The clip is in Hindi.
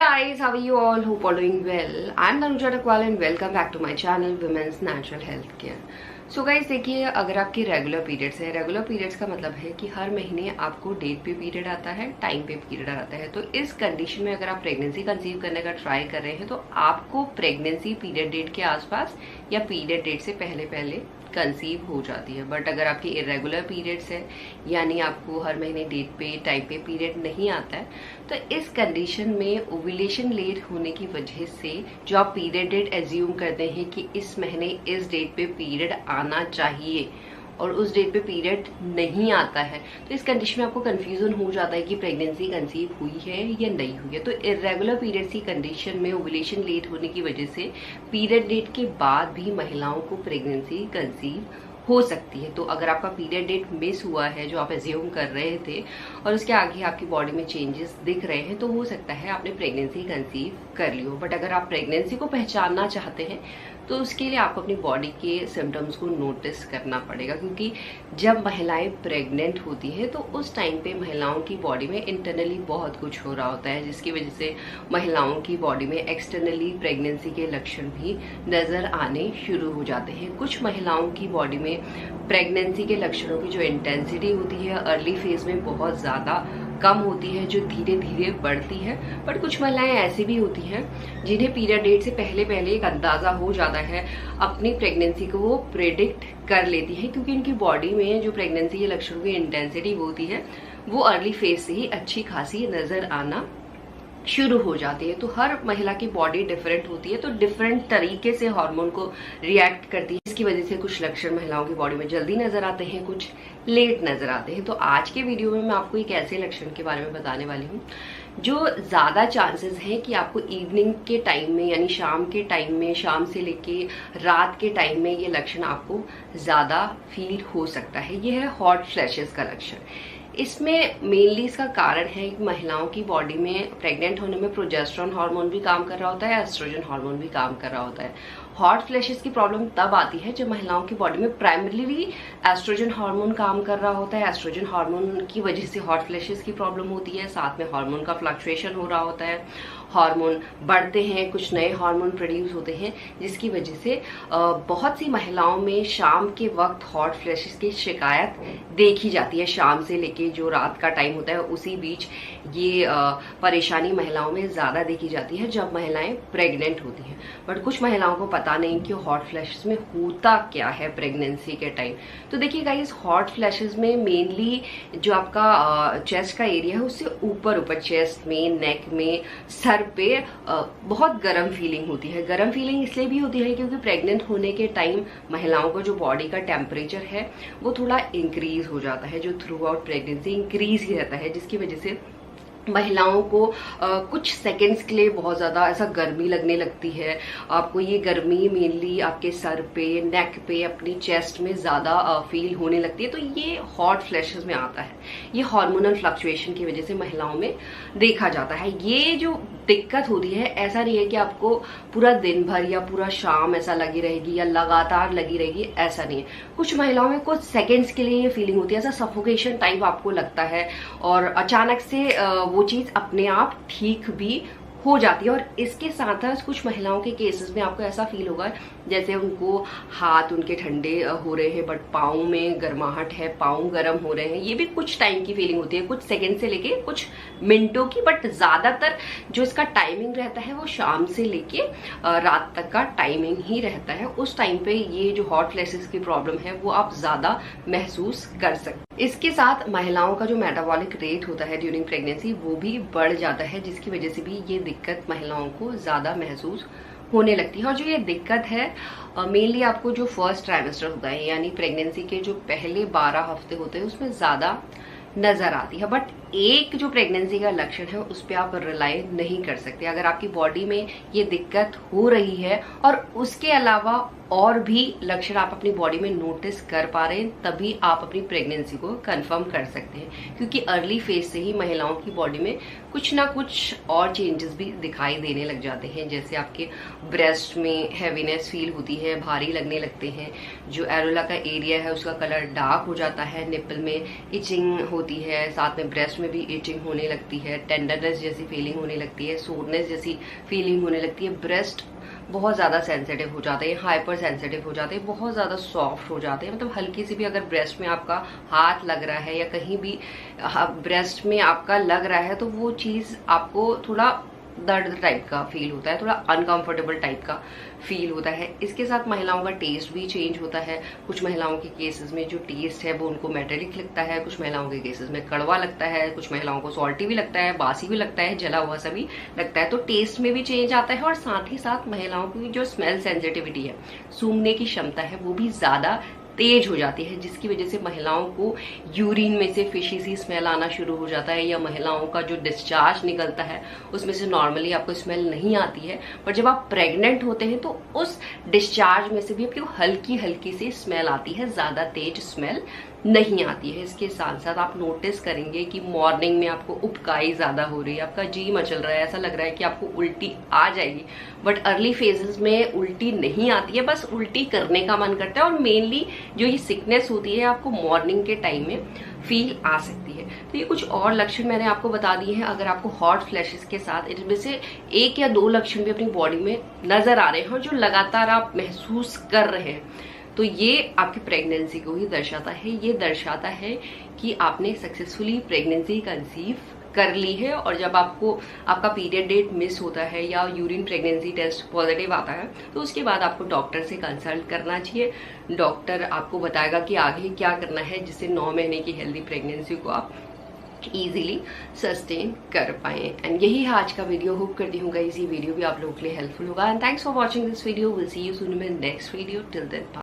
Guys, how are you all? Hope all doing well. I'm Tanuja Takwal and welcome back to my channel Women's Natural Health Care. So guys देखिए, अगर आपके रेगुलर पीरियड्स है, रेगुलर पीरियड्स का मतलब है कि हर महीने आपको डेट पे पीरियड आता है, टाइम पे पीरियड आता है। तो इस कंडीशन में अगर आप प्रेगनेंसी कंसीव करने का ट्राई कर रहे हैं तो आपको प्रेगनेंसी पीरियड डेट के आसपास या पीरियड डेट से पहले पहले कंसीव हो जाती है। बट अगर आपके इरेगुलर पीरियड्स है, यानी आपको हर महीने डेट पे टाइम पे पीरियड नहीं आता है, तो इस कंडीशन में ओव्यूलेशन लेट होने की वजह से जो आप पीरियड डेट एज्यूम करते हैं कि इस महीने इस डेट पे पीरियड आना चाहिए और उस डेट पे पीरियड नहीं आता है, तो इस कंडीशन में आपको कंफ्यूजन हो जाता है कि प्रेगनेंसी कंसीव हुई है या नहीं हुई है। तो इरेगुलर पीरियड्स की कंडीशन में ओव्यूलेशन लेट होने की वजह से पीरियड डेट के बाद भी महिलाओं को प्रेगनेंसी कंसीव हो सकती है। तो अगर आपका पीरियड डेट मिस हुआ है जो आप एज्यूम कर रहे थे और उसके आगे आपकी बॉडी में चेंजेस दिख रहे हैं, तो हो सकता है आपने प्रेगनेंसी कंसीव कर ली हो। बट अगर आप प्रेगनेंसी को पहचानना चाहते हैं तो उसके लिए आपको अपनी बॉडी के सिम्टम्स को नोटिस करना पड़ेगा, क्योंकि जब महिलाएं प्रेग्नेंट होती हैं तो उस टाइम पे महिलाओं की बॉडी में इंटरनली बहुत कुछ हो रहा होता है, जिसकी वजह से महिलाओं की बॉडी में एक्सटर्नली प्रेगनेंसी के लक्षण भी नजर आने शुरू हो जाते हैं। कुछ महिलाओं की बॉडी में प्रेगनेंसी के लक्षणों की जो इंटेंसिटी होती है अर्ली फेज में बहुत ज्यादा कम होती है, जो धीरे धीरे बढ़ती है। बट कुछ महिलाएं ऐसी भी होती हैं जिन्हें पीरियड डेट से पहले पहले एक अंदाजा हो जाता है, अपनी प्रेगनेंसी को वो प्रेडिक्ट कर लेती है, क्योंकि उनकी बॉडी में जो प्रेगनेंसी के लक्षणों की इंटेंसिटी होती है वो अर्ली फेज से ही अच्छी खासी नजर आना शुरू हो जाती है। तो हर महिला की बॉडी डिफरेंट होती है, तो डिफरेंट तरीके से हार्मोन को रिएक्ट करती है, इसकी वजह से कुछ लक्षण महिलाओं की बॉडी में जल्दी नजर आते हैं, कुछ लेट नजर आते हैं। तो आज के वीडियो में मैं आपको एक ऐसे लक्षण के बारे में बताने वाली हूँ जो ज्यादा चांसेस हैं कि आपको इवनिंग के टाइम में, यानी शाम के टाइम में, शाम से लेके रात के टाइम में ये लक्षण आपको ज्यादा फील हो सकता है। ये है हॉट फ्लैशेस का लक्षण। इसमें मेनली इसका कारण है कि महिलाओं की बॉडी में प्रेग्नेंट होने में प्रोजेस्टेरोन हार्मोन भी काम कर रहा होता है, एस्ट्रोजन हार्मोन भी काम कर रहा होता है। हॉट फ्लैशेस की प्रॉब्लम तब आती है जब महिलाओं की बॉडी में प्राइमरीली एस्ट्रोजन हार्मोन काम कर रहा होता है। एस्ट्रोजन हार्मोन की वजह से हॉट फ्लैशेस की प्रॉब्लम होती है, साथ में हार्मोन का फ्लक्चुएशन हो रहा होता है, हार्मोन बढ़ते हैं, कुछ नए हार्मोन प्रोड्यूस होते हैं, जिसकी वजह से बहुत सी महिलाओं में शाम के वक्त हॉट फ्लैशेस की शिकायत देखी जाती है। शाम से लेके जो रात का टाइम होता है उसी बीच ये परेशानी महिलाओं में ज्यादा देखी जाती है जब महिलाएं प्रेग्नेंट होती हैं। बट कुछ महिलाओं को पता नहीं कि हॉट फ्लैशेस में होता क्या है प्रेगनेंसी के टाइम। तो देखिए गाइस, हॉट फ्लैशेस में मेनली जो आपका चेस्ट का एरिया है उससे ऊपर ऊपर चेस्ट में, नेक में, सर पे बहुत गर्म फीलिंग होती है। गर्म फीलिंग इसलिए भी होती है क्योंकि प्रेग्नेंट होने के टाइम महिलाओं का जो बॉडी का टेम्परेचर है वो थोड़ा इंक्रीज हो जाता है, जो थ्रू आउट प्रेगनेंसी इंक्रीज ही रहता है, जिसकी वजह से महिलाओं को कुछ सेकंड्स के लिए बहुत ज्यादा ऐसा गर्मी लगने लगती है। आपको ये गर्मी मेनली आपके सर पे, नेक पे, अपनी चेस्ट में ज्यादा फील होने लगती है। तो ये हॉट फ्लैशेस में आता है, ये हार्मोनल फ्लक्चुएशन की वजह से महिलाओं में देखा जाता है। ये जो दिक्कत होती है, ऐसा नहीं है कि आपको पूरा दिन भर या पूरा शाम ऐसा लगी रहेगी या लगातार लगी रहेगी, ऐसा नहीं है। कुछ महिलाओं में कुछ सेकंड्स के लिए ये फीलिंग होती है, ऐसा सफोकेशन टाइप आपको लगता है और अचानक से वो चीज अपने आप ठीक भी हो जाती है। और इसके साथ साथ कुछ महिलाओं के केसेस में आपको ऐसा फील होगा जैसे उनको हाथ उनके ठंडे हो रहे हैं बट पाँव में गर्माहट है, पाँव गर्म हो रहे हैं। ये भी कुछ टाइम की फीलिंग होती है, कुछ सेकंड से लेके कुछ मिनटों की। बट ज्यादातर जो इसका टाइमिंग रहता है वो शाम से लेके रात तक का टाइमिंग ही रहता है। उस टाइम पे ये जो हॉट फ्लैशेस की प्रॉब्लम है वो आप ज्यादा महसूस कर सकते हैं। इसके साथ महिलाओं का जो मेटाबॉलिक रेट होता है ड्यूरिंग प्रेगनेंसी वो भी बढ़ जाता है, जिसकी वजह से भी ये दिक्कत महिलाओं को ज्यादा महसूस होने लगती है। और जो ये दिक्कत है मेनली आपको जो फर्स्ट ट्राइमेस्टर होता है, यानी प्रेगनेंसी के जो पहले 12 हफ्ते होते हैं उसमें ज्यादा नजर आती है। बट एक जो प्रेगनेंसी का लक्षण है उस पर आप रिलाई नहीं कर सकते। अगर आपकी बॉडी में ये दिक्कत हो रही है और उसके अलावा और भी लक्षण आप अपनी बॉडी में नोटिस कर पा रहे हैं, तभी आप अपनी प्रेगनेंसी को कंफर्म कर सकते हैं। क्योंकि अर्ली फेज से ही महिलाओं की बॉडी में कुछ ना कुछ और चेंजेस भी दिखाई देने लग जाते हैं। जैसे आपके ब्रेस्ट में हैवीनेस फील होती है, भारी लगने लगते हैं, जो एरोला का एरिया है उसका कलर डार्क हो जाता है, निपल में इचिंग होती है, साथ में ब्रेस्ट में भी इचिंग होने लगती है, टेंडरनेस जैसी फीलिंग होने लगती है, सोरनेस जैसी फीलिंग होने लगती है, ब्रेस्ट बहुत ज़्यादा सेंसिटिव हो जाते हैं, हाइपर सेंसिटिव हो जाते हैं, बहुत ज़्यादा सॉफ्ट हो जाते हैं। मतलब हल्की सी भी अगर ब्रेस्ट में आपका हाथ लग रहा है या कहीं भी ब्रेस्ट में आपका लग रहा है तो वो चीज़ आपको थोड़ा दर्द टाइप का फील होता है, थोड़ा अनकंफर्टेबल टाइप का फील होता है। इसके साथ महिलाओं का टेस्ट भी चेंज होता है। कुछ महिलाओं के केसेस में जो टेस्ट है वो उनको मेटेलिक लगता है, कुछ महिलाओं के केसेस में कड़वा लगता है, कुछ महिलाओं को सॉल्टी भी लगता है, बासी भी लगता है, जला हुआ सा भी लगता है। तो टेस्ट में भी चेंज आता है और साथ ही साथ महिलाओं की जो स्मेल सेंसिटिविटी है, सूंघने की क्षमता है, वो भी ज्यादा तेज हो जाती है, जिसकी वजह से महिलाओं को यूरिन में से फिशी सी स्मेल आना शुरू हो जाता है, या महिलाओं का जो डिस्चार्ज निकलता है उसमें से नॉर्मली आपको स्मेल नहीं आती है, पर जब आप प्रेग्नेंट होते हैं तो उस डिस्चार्ज में से भी आपको हल्की हल्की सी स्मेल आती है, ज्यादा तेज स्मेल नहीं आती है। इसके साथ साथ आप नोटिस करेंगे कि मॉर्निंग में आपको उबकाई ज्यादा हो रही है, आपका जी मचल रहा है, ऐसा लग रहा है कि आपको उल्टी आ जाएगी। बट अर्ली फेजेस में उल्टी नहीं आती है, बस उल्टी करने का मन करता है। और मेनली जो ये सिकनेस होती है आपको मॉर्निंग के टाइम में फील आ सकती है। तो ये कुछ और लक्षण मैंने आपको बता दिए हैं। अगर आपको हॉट फ्लैशेस के साथ इनमें से 1 या 2 लक्षण भी अपनी बॉडी में नजर आ रहे हैं और जो लगातार आप महसूस कर रहे हैं, तो ये आपकी प्रेगनेंसी को ही दर्शाता है। ये दर्शाता है कि आपने सक्सेसफुली प्रेगनेंसी कंसीव कर ली है। और जब आपका पीरियड डेट मिस होता है या यूरिन प्रेगनेंसी टेस्ट पॉजिटिव आता है तो उसके बाद आपको डॉक्टर से कंसल्ट करना चाहिए। डॉक्टर आपको बताएगा कि आगे क्या करना है, जिससे 9 महीने की हेल्दी प्रेगनेंसी को आप इजीली सस्टेन कर पाए। एंड यही है आज का वीडियो। होप करती हूँ गाइस ये वीडियो भी आप लोगों के लिए हेल्पफुल होगा। And thanks for watching this video. Will see you soon in next video. Till then bye.